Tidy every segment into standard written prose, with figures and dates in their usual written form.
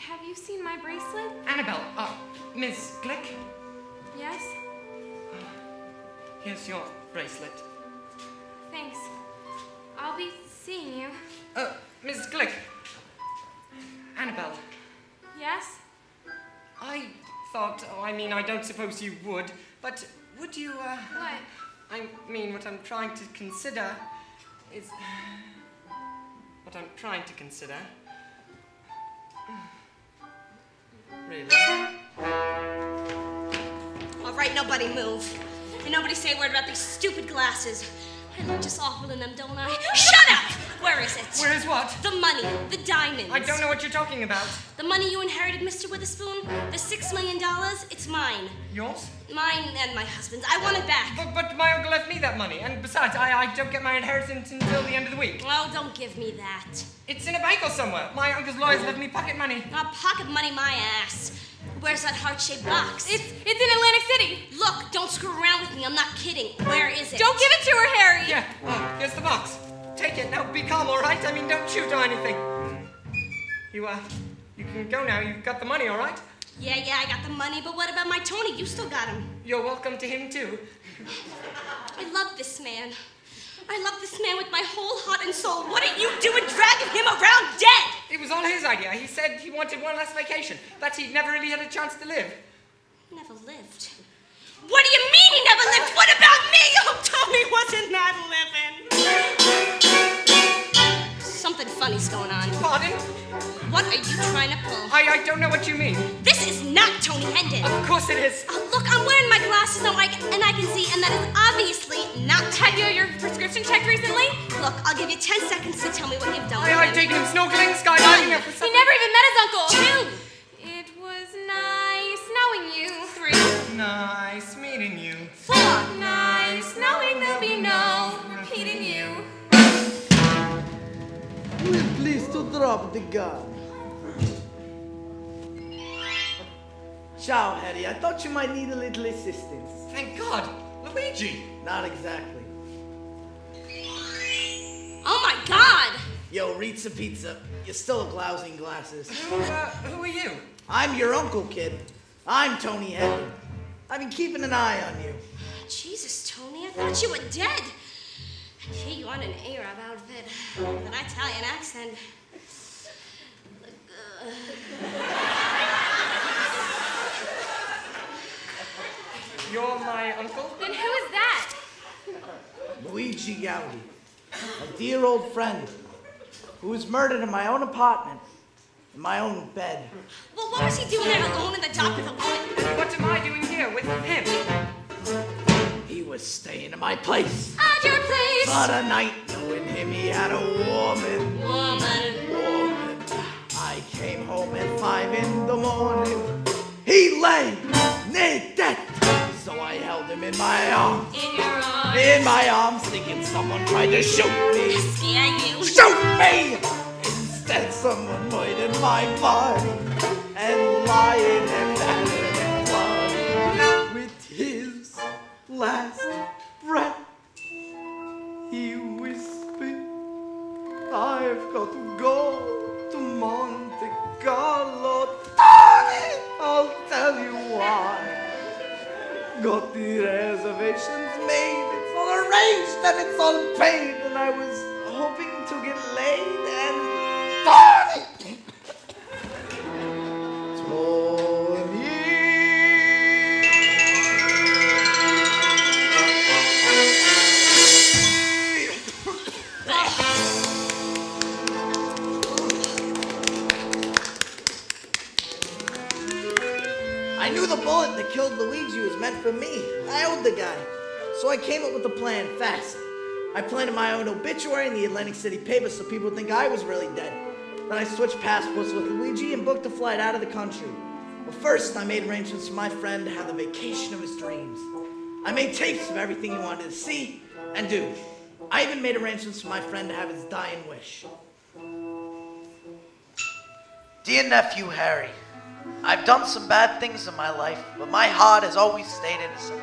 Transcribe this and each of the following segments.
have you seen my bracelet? Annabelle, Miss Glick? Yes? Here's your bracelet. Thanks. I'll be seeing you. Miss Glick. Annabelle. Yes? I thought, I don't suppose you would, but would you, What? I mean, what I'm trying to consider is... What I'm trying to consider... Really? All right, nobody move. And nobody say a word about these stupid glasses. I look just awful in them, don't I? Shut up! Where is it? Where is what? The money, the diamonds. I don't know what you're talking about. The money you inherited, Mr. Witherspoon, the $6 million, it's mine. Yours? Mine and my husband's. I want it back. But my uncle left me that money, and besides, I don't get my inheritance until the end of the week. Oh, don't give me that. It's in a bank or somewhere. My uncle's lawyers left me pocket money. Pocket money my ass. Where's that heart-shaped box? It's in Atlantic City. Look, don't screw around with me. I'm not kidding. Where is it? Don't give it to her, Harry. Yeah, here's the box. Take it. Now, be calm, all right? I mean, don't shoot or anything. You can go now. You've got the money, all right? Yeah, I got the money, but what about my Tony? You still got him. You're welcome to him, too. I love this man. I love this man with my whole heart and soul. What are you doing dragging him around dead? It was all his idea. He said he wanted one last vacation, that he'd never really had a chance to live. Never lived. What do you mean he never lived? What about me? Oh, Tony wasn't not living. Something funny's going on. Pardon? What are you trying to pull? I don't know what you mean. This is not Tony Hendon. Of course it is. Oh, look, I'm wearing my glasses now, and I can see, and that is obviously not Tony. Have you had your prescription checked recently? Look, I'll give you 10 seconds to tell me what you've done with I've him. taken him snorkeling, skydiving, and He never even met his uncle. 2. It was nice knowing you. 3. Nice meeting you. 4. Nice knowing there'll be no repeating you. We're pleased to drop the gun. Ciao, Harry. I thought you might need a little assistance. Thank God. Luigi. Not exactly. Oh my God! Yo, Rizza Pizza, you're still glousing glasses. Who are you? I'm your uncle, kid. I'm Tony Hendon. I've been keeping an eye on you. Jesus, Tony, I thought you were dead. Here you on an Arab outfit with an Italian accent. You're my uncle? Then who is that? Luigi Gaudi, a dear old friend who was murdered in my own apartment, in my own bed. Well, what was he doing there alone in the dark with a woman? What am I doing here with him? He was staying in my place. At your place! For a night, knowing him, he had a woman. Woman. I came home at 5 in the morning. He lay near death. So I held him in my arms. In your arms. In my arms, thinking someone tried to shoot me. Scare you. Shoot me! Instead, someone murdered my body and lying and battered and blood. With his last breath, he whispered, I've got to go to Monte Carlo. I'll tell you why. Got the reservations made, it's all arranged and it's all paid, and I was hoping to get laid and Tony! I knew the bullet that killed Luigi was meant for me. I owed the guy. So I came up with a plan fast. I planted my own obituary in the Atlantic City paper so people would think I was really dead. Then I switched passports with Luigi and booked a flight out of the country. But first, I made arrangements for my friend to have the vacation of his dreams. I made tapes of everything he wanted to see and do. I even made arrangements for my friend to have his dying wish. Dear nephew Harry, I've done some bad things in my life, but my heart has always stayed innocent.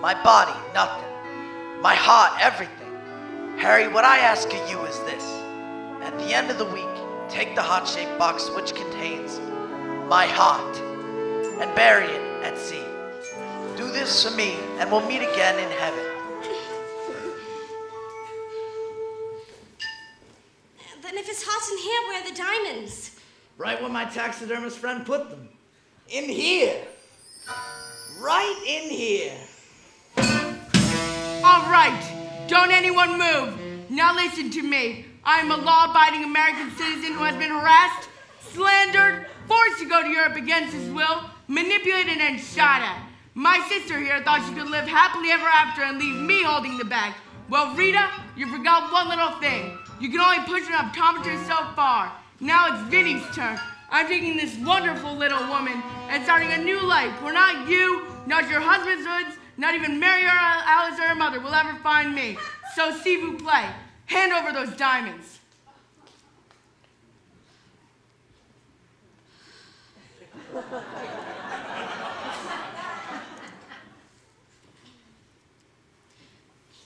My body, nothing. My heart, everything. Harry, what I ask of you is this. At the end of the week, take the heart-shaped box which contains my heart, and bury it at sea. Do this for me, and we'll meet again in heaven. Then if his heart's in here, where are the diamonds? Right where my taxidermist friend put them. In here. Right in here. All right, don't anyone move. Now listen to me. I am a law-abiding American citizen who has been harassed, slandered, forced to go to Europe against his will, manipulated and shot at. My sister here thought she could live happily ever after and leave me holding the bag. Well, Rita, you forgot one little thing. You can only push an optometer so far. Now it's Vinny's turn. I'm taking this wonderful little woman and starting a new life where not you, not your husband's hoods, not even Mary or Alice or her mother will ever find me. So, s'il vous plaît, hand over those diamonds.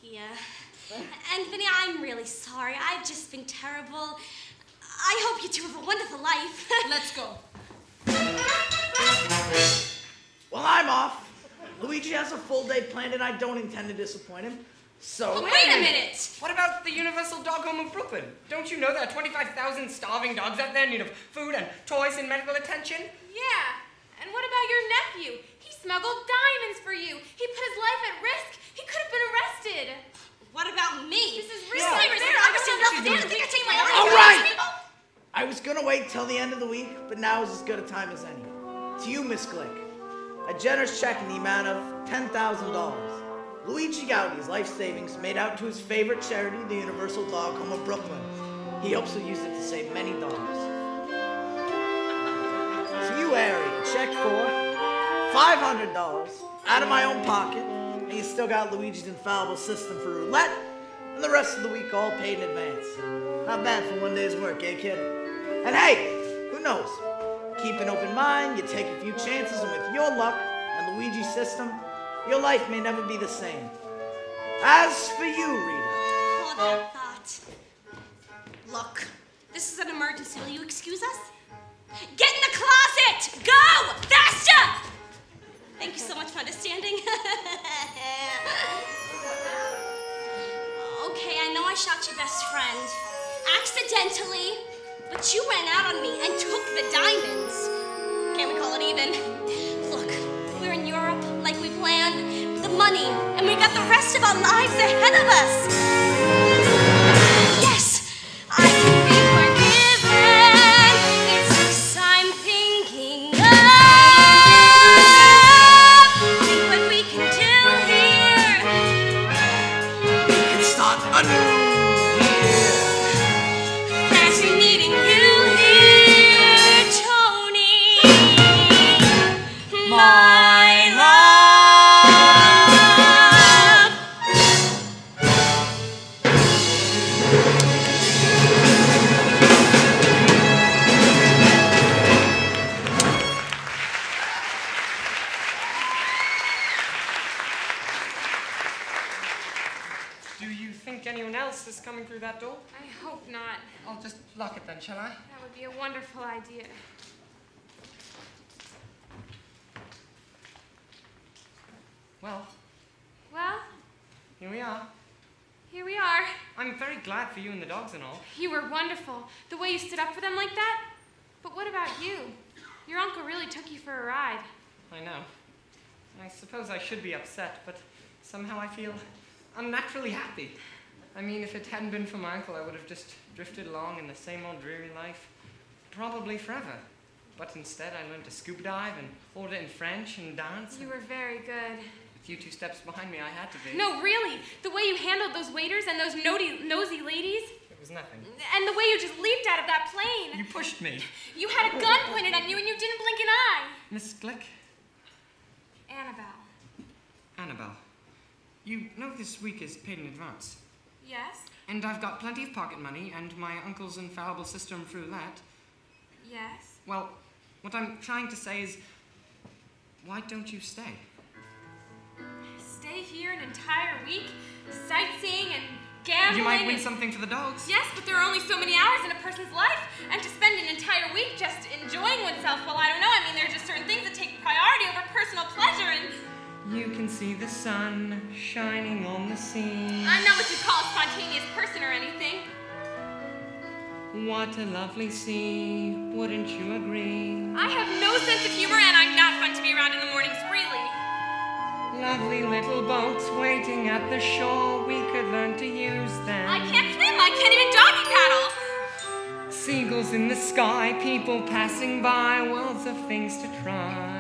Yeah. And Vinny, I'm really sorry. I've just been terrible. I hope you two have a wonderful life. Let's go. Well, I'm off. Luigi has a full day planned and I don't intend to disappoint him. So... Wait a minute! What about the Universal Dog Home of Brooklyn? Don't you know there are 25,000 starving dogs out there in need of food and toys and medical attention? Yeah. And what about your nephew? He smuggled diamonds for you. He put his life at risk. He could have been arrested. What about me? This is really I think I take my own All right! I was gonna wait till the end of the week, but now is as good a time as any. To you, Miss Glick, a generous check in the amount of $10,000. Luigi Gaudi's life savings made out to his favorite charity, the Universal Dog Home of Brooklyn. He hopes he'll use it to save many dogs. To you, Harry, a check for $500 out of my own pocket. And you still got Luigi's infallible system for roulette, and the rest of the week all paid in advance. Not bad for one day's work, eh, kid? And hey, who knows? Keep an open mind, you take a few chances, and with your luck and Luigi's system, your life may never be the same. As for you, Rita... Oh, that thought. Look, this is an emergency. Will you excuse us? Get in the closet! Go! Faster! Thank you so much for understanding. Okay, I know I shot your best friend. Accidentally. But you ran out on me and took the diamonds. Can't we call it even? Look, we're in Europe like we planned. The money, and we got the rest of our lives ahead of us. Yes, I can be forgiven. It's this I'm thinking of. Think what we can do here. We can start anew. Coming through that door? I hope not. I'll just lock it then, shall I? That would be a wonderful idea. Well, here we are. Here we are. I'm very glad for you and the dogs and all. You were wonderful. The way you stood up for them like that. But what about you? Your uncle really took you for a ride. I know. I suppose I should be upset, but somehow I feel unnaturally happy. I mean, if it hadn't been for my uncle, I would have just drifted along in the same old dreary life, probably forever. But instead, I learned to scuba dive and order in French and dance. You were very good. With you 2 steps behind me, I had to be. No, really. The way you handled those waiters and those nosy ladies. It was nothing. And the way you just leaped out of that plane. You pushed me. You had a gun pointed at you and you didn't blink an eye. Miss Glick? Annabelle, you know this week is paid in advance. Yes. And I've got plenty of pocket money and my uncle's infallible system for roulette. Yes. Well, what I'm trying to say is, why don't you stay? Stay here an entire week, sightseeing and gambling. You might win and- something for the dogs. Yes, but there are only so many hours in a person's life, and to spend an entire week just enjoying oneself, well, I don't know. I mean, there are just certain things that take priority over personal pleasure, and You can see the sun shining on the sea. I'm not what you call a spontaneous person or anything. What a lovely sea, wouldn't you agree? I have no sense of humor, and I'm not fun to be around in the mornings, really. Lovely little boats waiting at the shore, we could learn to use them. I can't swim. I can't even doggy paddle. Seagulls in the sky, people passing by, worlds of things to try.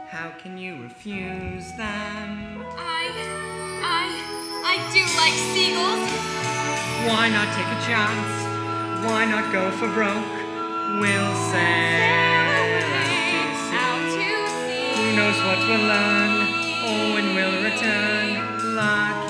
How can you refuse them? I do like seagulls. Why not take a chance? Why not go for broke? We'll sail Out to sea. to sea. Who knows what we'll learn, or when we'll return? Lucky